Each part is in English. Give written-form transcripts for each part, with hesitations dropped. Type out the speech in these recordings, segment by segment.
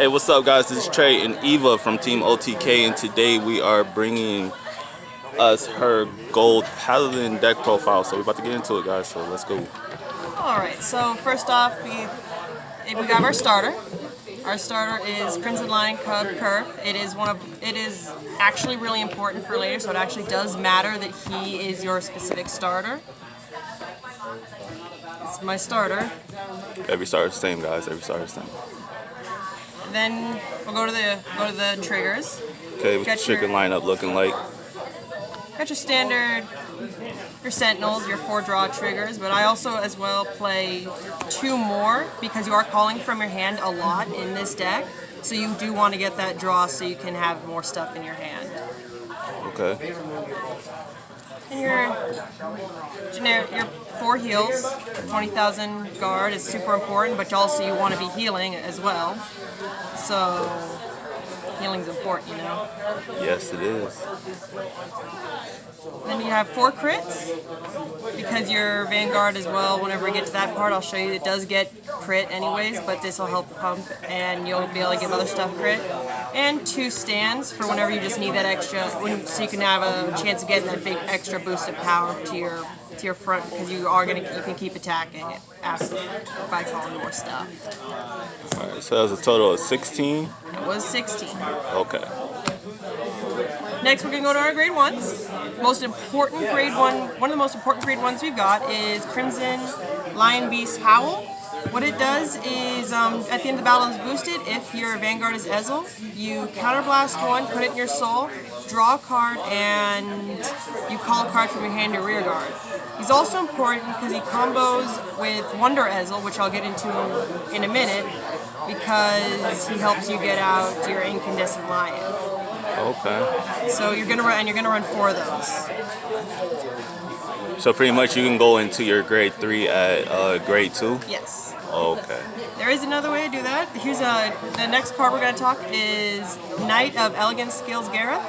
Hey, what's up, guys? This is Trey and Eva from Team O.T.K, and today we are bringing us her gold Paladin deck profile. So we're about to get into it, guys. So let's go. All right. So first off, we got our starter. Our starter is Crimson Lion Cub Curve. It is actually really important for later, so it actually does matter that he is your specific starter. It's my starter. Every starter's the same, guys. Every starter's the same. Then we'll go to the triggers. Okay, what's the trigger lineup looking like? Got your standard, your Sentinels, your 4 draw triggers, but I also as well play 2 more because you are calling from your hand a lot in this deck. So you do want to get that draw so you can have more stuff in your hand. Okay. And your 4 heals, 20,000 guard is super important, but also you want to be healing as well. So healing's important, you know. Yes, it is. Then you have 4 crits, because your Vanguard as well, whenever we get to that part, I'll show you it does get crit anyways, but this will help pump and you'll be able to give other stuff crit. And 2 stands for whenever you just need that extra, so you can have a chance of getting that big extra boost of power to your front, because you can keep attacking it after by calling more stuff. Alright, so that was a total of 16? It was 16. Okay. Next, we're going to go to our grade 1s. Most important grade 1, one of the most important grade 1s we've got is Crimson Lion Beast Howl. What it does is, at the end of the battle is boosted. If your Vanguard is Ezel, you counterblast 1, put it in your soul, draw a card, and you call a card from your hand to rear guard. He's also important because he combos with Wonder Ezel, which I'll get into in a minute, because he helps you get out your Incandescent Lion. Okay. So you're gonna run 4 of those. So pretty much you can go into your grade 3 at grade 2? Yes. Okay. There is another way to do that. Here's the next card we're going to talk is Knight of Elegant Skills Gareth.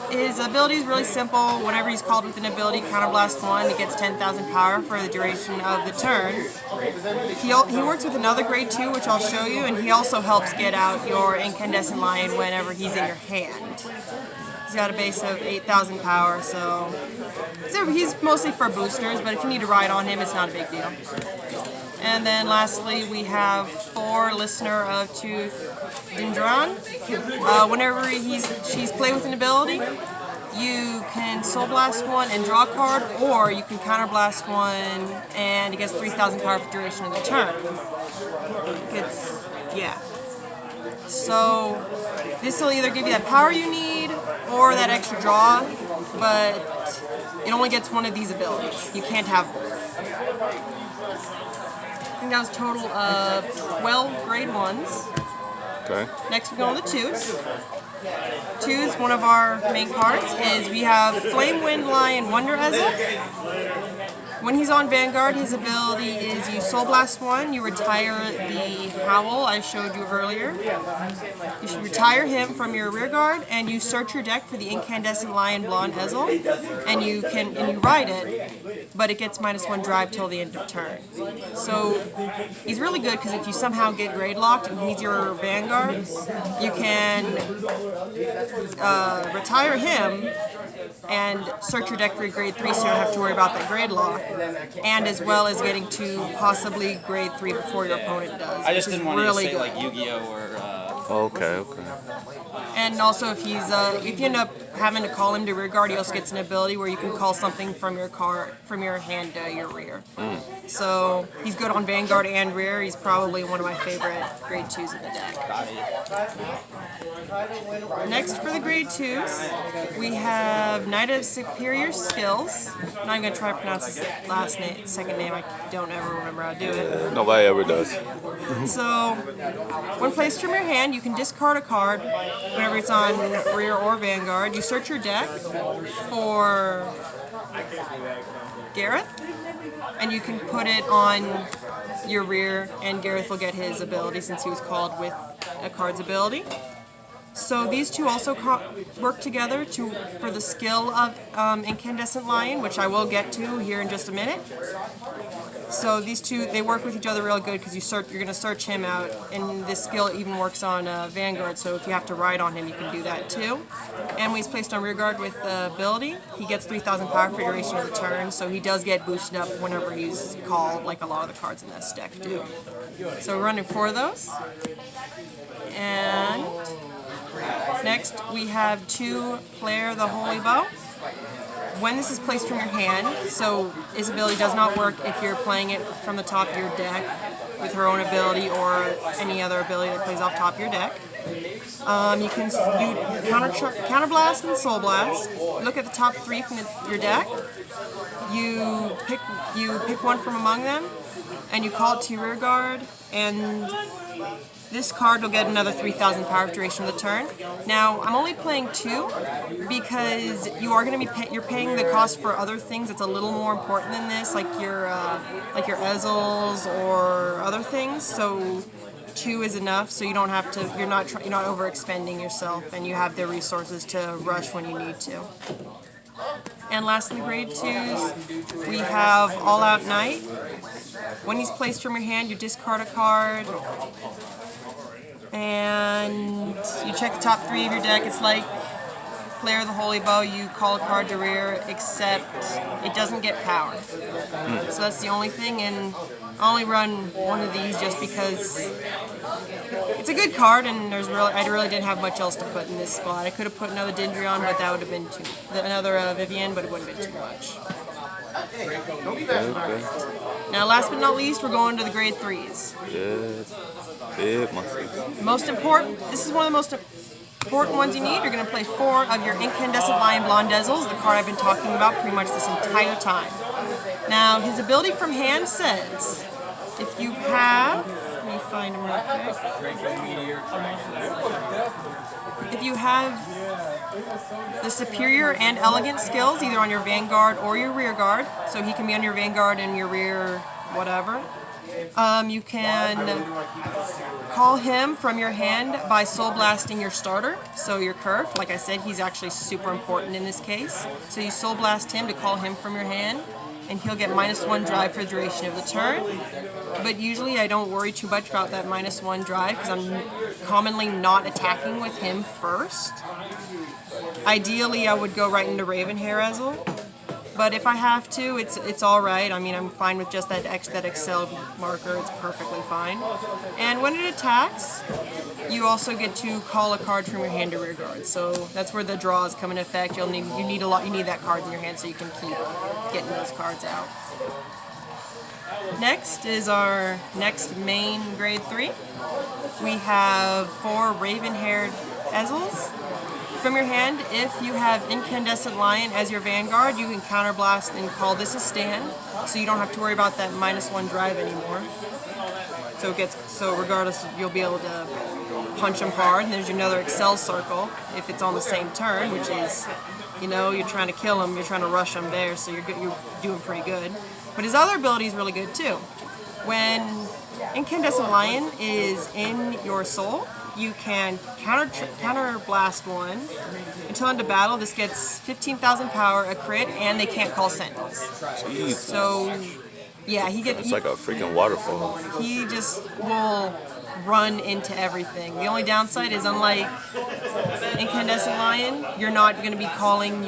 His ability is really simple. Whenever he's called with an ability, counterblast 1, he gets 10,000 power for the duration of the turn. He works with another grade 2, which I'll show you, and he also helps get out your Incandescent Lion whenever he's in your hand. He's got a base of 8,000 power, so he's mostly for boosters, but if you need to ride on him, it's not a big deal. And then lastly, we have 4 Listener of Tooth Dindran. Whenever she's played with an ability, you can Soul Blast 1 and draw a card, or you can Counter Blast 1 and it gets 3,000 power for the duration of the turn. Yeah. So this will either give you that power you need or that extra draw, but it only gets one of these abilities. You can't have both. I think that was a total of 12 grade 1s. Okay. Next we go on the 2s. 2s, one of our main cards, is we have Flame Wind Lion Wonder Ezel. When he's on Vanguard, his ability is you Soul Blast 1, you retire the Howl I showed you earlier. You should retire him from your rear guard, and you search your deck for the Incandescent Lion Blonde Ezel, and you ride it, but it gets -1 drive till the end of turn. So he's really good because if you somehow get grade locked and he's your Vanguard, you can retire him and search your deck for grade 3 so you don't have to worry about that grade lock, and as well as getting to possibly grade 3 before your opponent does. I just didn't want really to say good. like Yu-Gi-Oh or Okay. And also if you end up having to call him to rear guard, he also gets an ability where you can call something from your hand to your rear. So he's good on Vanguard and rear. He's probably one of my favorite grade 2s in the deck. Next for the grade 2s, we have Knight of Superior Skills. I'm not going to try to pronounce his second name. I don't ever remember how to do it. Nobody ever does. So when placed from your hand, you can discard a card whenever it's on rear or Vanguard. You search your deck for Gareth, and you can put it on your rear, and Gareth will get his ability since he was called with a card's ability. So these two also work together for the skill of Incandescent Lion, which I will get to here in just a minute. So these two, they work with each other real good because you're going to search him out, and this skill even works on Vanguard, so if you have to ride on him, you can do that too. And when he's placed on rear guard with the ability, he gets 3,000 power for duration of the turn, so he does get boosted up whenever he's called, like a lot of the cards in this deck do. So we're running 4 of those. And next we have 2 Player the Holy Bow. When this is placed from your hand, so his ability does not work if you're playing it from the top of your deck with her own ability or any other ability that plays off top of your deck. You can do counter blast and soul blast. Look at the top 3 from your deck. You pick one from among them, and you call it to your rear guard, and this card will get another 3,000 power duration of the turn. Now, I'm only playing 2 because you are going to be you're paying the cost for other things that's a little more important than this, like your Ezzels or other things. So 2 is enough, so you don't have to. You're not overexpending yourself, and you have the resources to rush when you need to. And lastly, grade 2s, we have All Out Knight. When he's placed from your hand, you discard a card, and you check the top 3 of your deck. It's like Player of the Holy Bow, you call a card to rear, except it doesn't get power. So that's the only thing, and I only run 1 of these just because it's a good card, and I really didn't have much else to put in this spot. I could have put another Dendrion, but that would have been another Vivian, but it would have been too much. Now, last but not least, we're going to the grade 3s. Most important. This is one of the most important ones you need. You're going to play 4 of your Incandescent Lion Blonde Ezzels, the card I've been talking about pretty much this entire time. Now, his ability from hand says, if you have, let me find him real quick. If you have the superior and elegant skills, either on your Vanguard or your rear guard, so he can be on your Vanguard and your rear whatever, you can call him from your hand by soul blasting your starter, so your Curve. Like I said, he's actually super important in this case. So you soul blast him to call him from your hand, and he'll get -1 drive for the duration of the turn. But usually I don't worry too much about that -1 drive because I'm commonly not attacking with him first. Ideally, I would go right into Ravenhair Ezzle, but if I have to, it's all right. I mean, I'm fine with just that Excel marker. It's perfectly fine. And when it attacks, you also get to call a card from your hand to rear guard. So that's where the draws come into effect. You need that card in your hand so you can keep getting those cards out. Next is our next main grade 3. We have 4 Raven-haired Ezzels. From your hand, if you have Incandescent Lion as your Vanguard, you can counterblast and call this a stand, so you don't have to worry about that -1 drive anymore. So regardless, you'll be able to punch them hard. And there's another Excel circle if it's on the same turn, which is, you're trying to kill them, you're trying to rush them there, so you're doing pretty good. But his other ability is really good too. When Incandescent Lion is in your soul, you can counter blast one until into battle. This gets 15,000 power, a crit, and they can't call Sentinels. Jeez. So, yeah, it's like a freaking waterfall. He just will run into everything. The only downside is, unlike Incandescent Lion, you're not going to be calling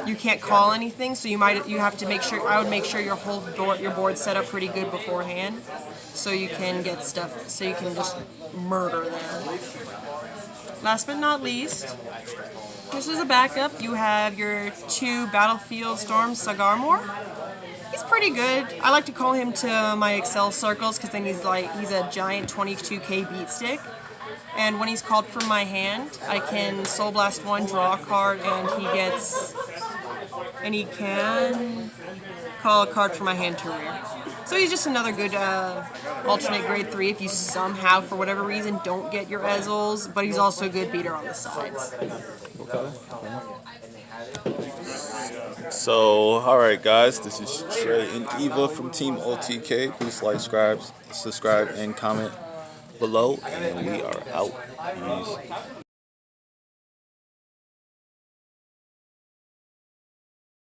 you can't call anything, so you have to make sure. I would make sure your board's set up pretty good beforehand, so you can get stuff. So you can just murder them. Last but not least, this is a backup. You have your 2 Battlefield Storm Sagarmor. He's pretty good. I like to call him to my Excel circles because then he's a giant 22k beat stick. And when he's called from my hand, I can Soul Blast 1, draw a card, and he can call a card from my hand to rear. So he's just another good alternate grade 3 if you somehow, for whatever reason, don't get your Ezzels, but he's also a good beater on the sides. Okay. So, alright guys, this is Trey and Eva from Team O.T.K. Please like, subscribe, and comment. below, and we are out. Peace.